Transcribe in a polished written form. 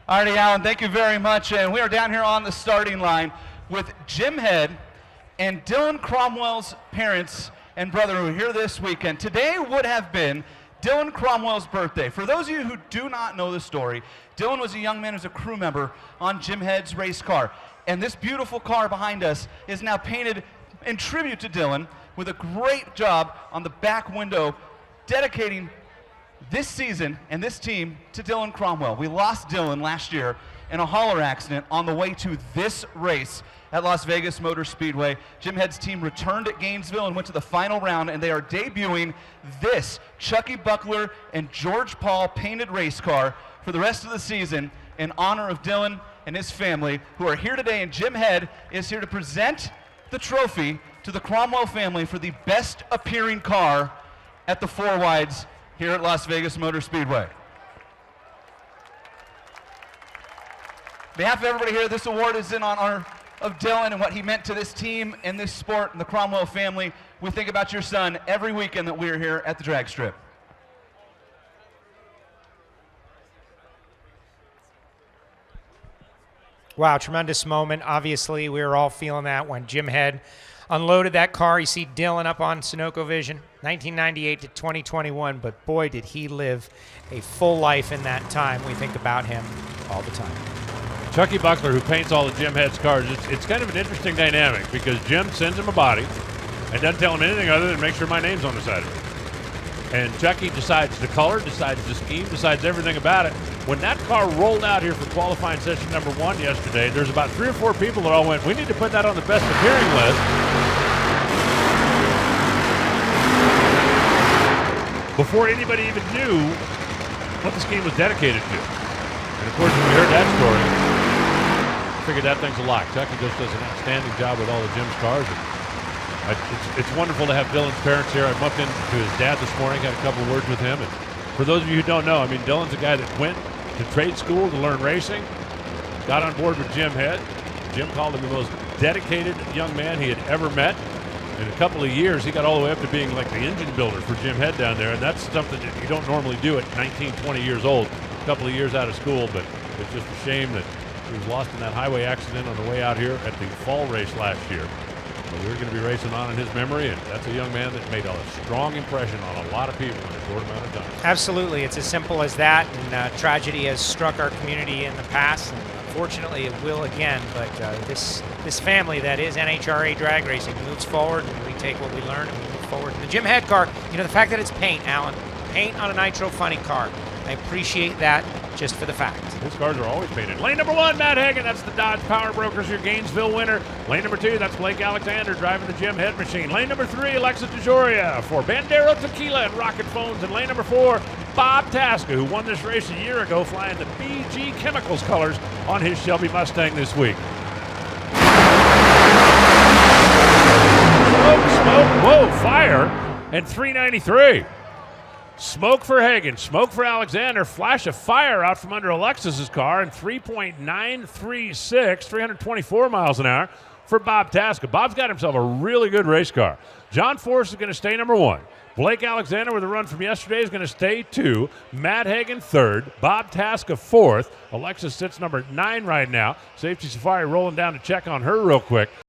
Alrighty, Alan, thank you very much. And we are down here on the starting line with Jim Head and Dylan Cromwell's parents and brother who are here this weekend. Today would have been Dylan Cromwell's birthday. For those of you who do not know the story, Dylan was a young man who was a crew member on Jim Head's race car. And this beautiful car behind us is now painted in tribute to Dylan with a great job on the back window, dedicating this season and this team to Dylan Cromwell. We lost Dylan last year in a hauler accident on the way to this race at Las Vegas Motor Speedway. Jim Head's team returned at Gainesville and went to the final round, and they are debuting this Chucky Buckler and George Paul painted race car for the rest of the season in honor of Dylan and his family, who are here today. And Jim Head is here to present the trophy to the Cromwell family for the best appearing car at the Four Wides here at Las Vegas Motor Speedway. On behalf of everybody here, this award is in honor of Dylan and what he meant to this team and this sport and the Cromwell family. We think about your son every weekend that we're here at the drag strip. Wow, tremendous moment. Obviously, we were all feeling that when Jim Head unloaded that car. You see Dylan up on Sunoco Vision, 1998 to 2021, but boy, did he live a full life in that time. We think about him all the time. Chucky Buckler, who paints all of Jim Head's cars, it's kind of an interesting dynamic because Jim sends him a body and doesn't tell him anything other than make sure my name's on the side of it. And Chucky decides the color, decides the scheme, decides everything about it. When that car rolled out here for qualifying session number 1 yesterday, there's about 3 or 4 people that all went, we need to put that on the best appearing list. Before anybody even knew what the scheme was dedicated to. And of course, when we heard that story, I figured that thing's a lock. Chucky just does an outstanding job with all of Jim's cars. It's wonderful to have Dylan's parents here. I bumped into his dad this morning, had a couple of words with him. And for those of you who don't know, I mean, Dylan's a guy that went to trade school to learn racing, got on board with Jim Head. Jim called him the most dedicated young man he had ever met. In a couple of years, he got all the way up to being like the engine builder for Jim Head down there, and that's something that you don't normally do at 19, 20 years old, a couple of years out of school, but it's just a shame that he was lost in that highway accident on the way out here at the fall race last year. But we're going to be racing on in his memory, and that's a young man that made a strong impression on a lot of people in a short amount of time. Absolutely. It's as simple as that, and tragedy has struck our community in the past, and unfortunately it will again, but this family that is NHRA drag racing moves forward, and we take what we learn and we move forward. And the Jim Head car, you know, the fact that it's paint, Alan, paint on a nitro funny car, I appreciate that just for the fact. His cars are always painted. Lane number 1, Matt Hagen. That's the Dodge Power Brokers, your Gainesville winner. Lane number 2, that's Blake Alexander driving the Jim Head machine. Lane number 3, Alexis DeJoria for Bandero Tequila and Rocket Phones. And lane number 4, Bob Tasca, who won this race a year ago flying the BG Chemicals colors on his Shelby Mustang this week. Smoke, whoa, fire, and 393. Smoke for Hagen, smoke for Alexander, flash of fire out from under Alexis's car, and 3.936, 324 miles an hour for Bob Tasca. Bob's got himself a really good race car. John Force is going to stay number 1. Blake Alexander, with a run from yesterday, is going to stay 2. Matt Hagen 3rd. Bob Tasca 4th. Alexis sits number 9 right now. Safety Safari rolling down to check on her real quick.